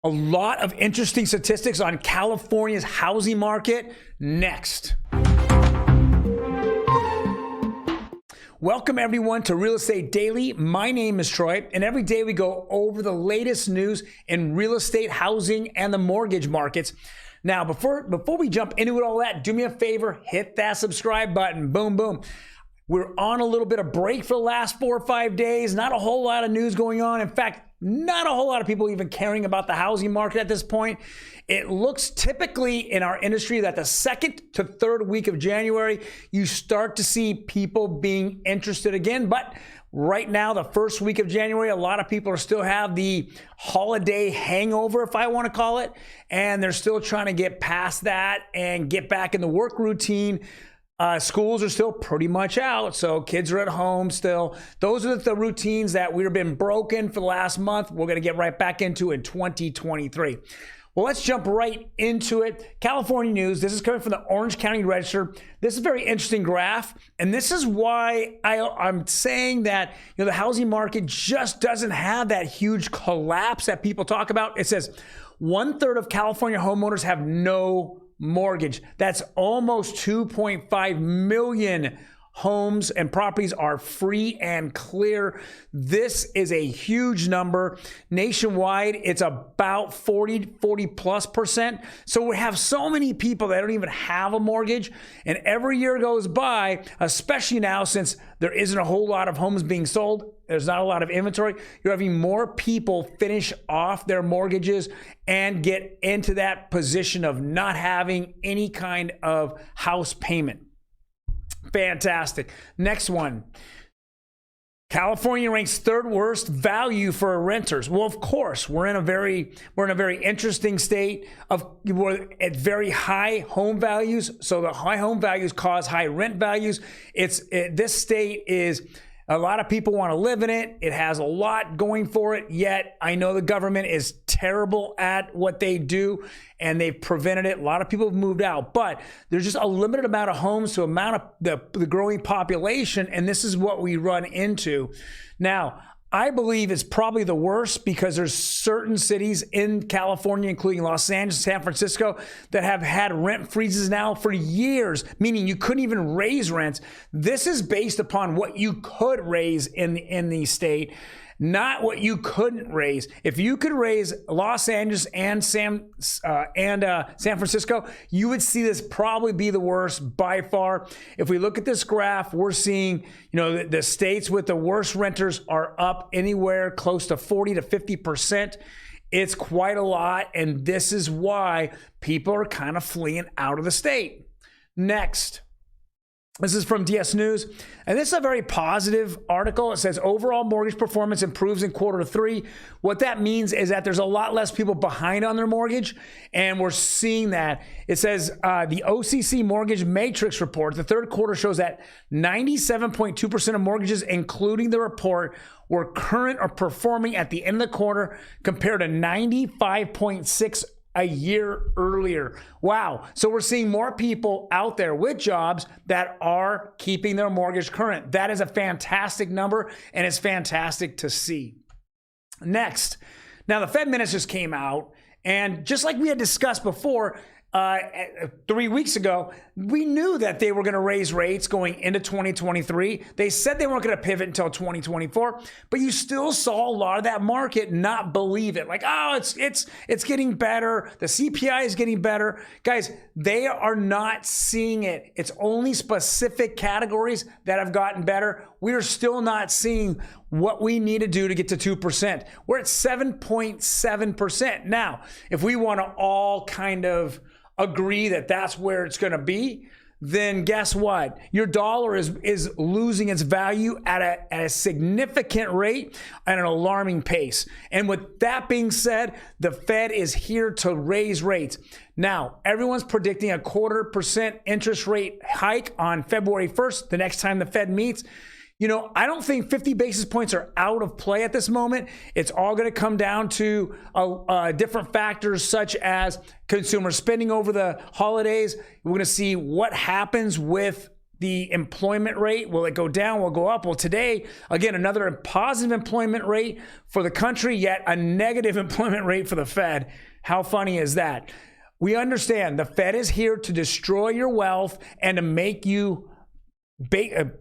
A lot of interesting statistics on California's housing market next. Welcome everyone to Real Estate Daily. My name is Troy, and every day we go over the latest news in real estate, housing, and the mortgage markets. Now, before we jump into all that, do me a favor, hit that subscribe button. Boom, boom. We're on a little bit of break for the last 4 or 5 days. Not a whole lot of news going on. In fact, not a whole lot of people even caring about the housing market at this point. It looks typically in our industry that the second to third week of January, you start to see people being interested again. But right now, the first week of January, a lot of people are still have the holiday hangover, if I want to call it, and they're still trying to get past that and get back in the work routine. Schools are still pretty much out, so kids are at home still. Those are the routines that we've been broken for the last month. We're going to get right back into in 2023. Well, let's jump right into it. California news. This is coming from the Orange County Register. This is a very interesting graph, and this is why I'm saying that the housing market just doesn't have that huge collapse that people talk about. It says 1/3 of California homeowners have no mortgage. That's almost 2.5 million homes and properties are free and clear. This is a huge number. Nationwide, it's about 40+%. So we have so many people that don't even have a mortgage. And every year goes by, especially now since there isn't a whole lot of homes being sold, there's not a lot of inventory, you're having more people finish off their mortgages and get into that position of not having any kind of house payment. Fantastic. Next one. California ranks third worst value for renters. Well, of course, we're in a very interesting state we're at very high home values. So the high home values cause high rent values. This state is, a lot of people want to live in it. It has a lot going for it, yet I know the government is terrible at what they do, and they've prevented it. A lot of people have moved out, but there's just a limited amount of homes to amount of the growing population, and this is what we run into. Now, I believe it's probably the worst because there's certain cities in California, including Los Angeles, San Francisco, that have had rent freezes now for years, meaning you couldn't even raise rents. This is based upon what you could raise in the state, not what you couldn't raise. If you could raise Los Angeles and San Francisco, you would see this probably be the worst by far. If we look at this graph, we're seeing, the states with the worst renters are up anywhere close to 40 to 50%. It's quite a lot, and this is why people are kind of fleeing out of the state. Next. This is from DS News, and this is a very positive article. It says overall mortgage performance improves in Q3. What that means is that there's a lot less people behind on their mortgage, and we're seeing that. It says the OCC Mortgage Matrix report, the third quarter shows that 97.2% of mortgages, including the report, were current or performing at the end of the quarter compared to 95.6% a year earlier. Wow. So we're seeing more people out there with jobs that are keeping their mortgage current. That is a fantastic number, and it's fantastic to see. Next. Now, the Fed minutes just came out, and just like we had discussed before, 3 weeks ago, we knew that they were going to raise rates going into 2023. They said they weren't going to pivot until 2024, but you still saw a lot of that market not believe it. Like, oh, it's getting better. The CPI is getting better. Guys, they are not seeing it. It's only specific categories that have gotten better. We are still not seeing what we need to do to get to 2%. We're at 7.7%. Now, if we want to all kind of agree that that's where it's going to be, then guess what? Your dollar is losing its value at a significant rate at an alarming pace. And with that being said, the Fed is here to raise rates. Now, everyone's predicting a 0.25% interest rate hike on February 1st, the next time the Fed meets. I don't think 50 basis points are out of play at this moment. It's all going to come down to different factors such as consumer spending over the holidays. We're going to see what happens with the employment rate? Will it go down? Will it go up? Well, today, again, another positive employment rate for the country, yet a negative employment rate for the Fed. How funny is that? We understand the Fed is here to destroy your wealth and to make you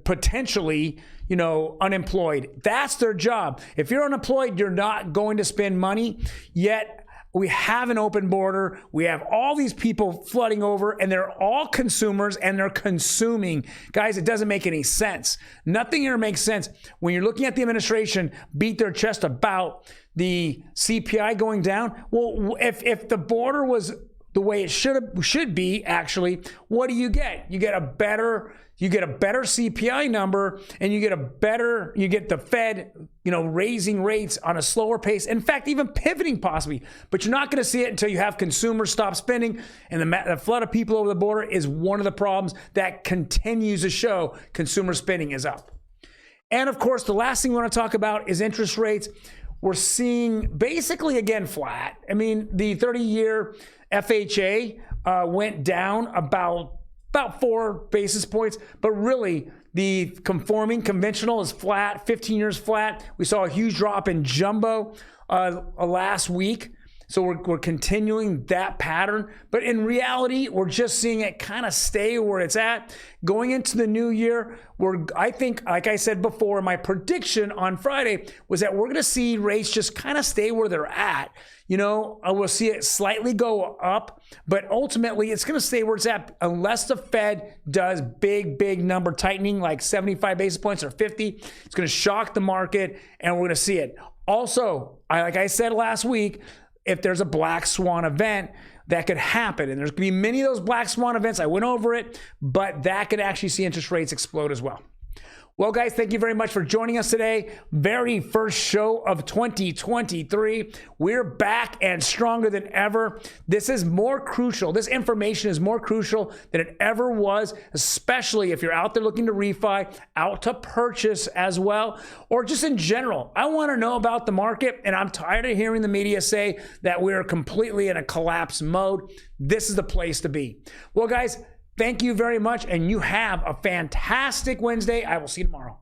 potentially, unemployed. That's their job. If you're unemployed, you're not going to spend money. Yet we have an open border. We have all these people flooding over, and they're all consumers, and they're consuming. Guys, it doesn't make any sense. Nothing here makes sense. When you're looking at the administration beat their chest about the CPI going down, well, if the border was the way it should be, actually, what do you get? You get a better CPI number, and you get the Fed, raising rates on a slower pace. In fact, even pivoting possibly, but you're not going to see it until you have consumers stop spending. And the flood of people over the border is one of the problems that continues to show consumer spending is up. And of course, the last thing we want to talk about is interest rates. We're seeing basically again flat. I mean, the 30-year FHA went down about 4 basis points, but really the conventional is flat, 15 years flat. We saw a huge drop in jumbo last week. So we're continuing that pattern, but in reality, we're just seeing it kind of stay where it's at. Going into the new year, I think, like I said before, my prediction on Friday was that we're going to see rates just kind of stay where they're at. I will see it slightly go up, but ultimately it's going to stay where it's at unless the Fed does big number tightening like 75 basis points or 50. It's going to shock the market, and we're going to see it. Also, like I said last week, if there's a black swan event, that could happen. And there's going to be many of those black swan events. I went over it, but that could actually see interest rates explode as well. Well, guys, thank you very much for joining us today. Very first show of 2023. We're back and stronger than ever. This is more crucial. This information is more crucial than it ever was, especially if you're out there looking to refi, out to purchase as well, or just in general. I want to know about the market, and I'm tired of hearing the media say that we're completely in a collapse mode. This is the place to be. Well, guys, thank you very much, and you have a fantastic Wednesday. I will see you tomorrow.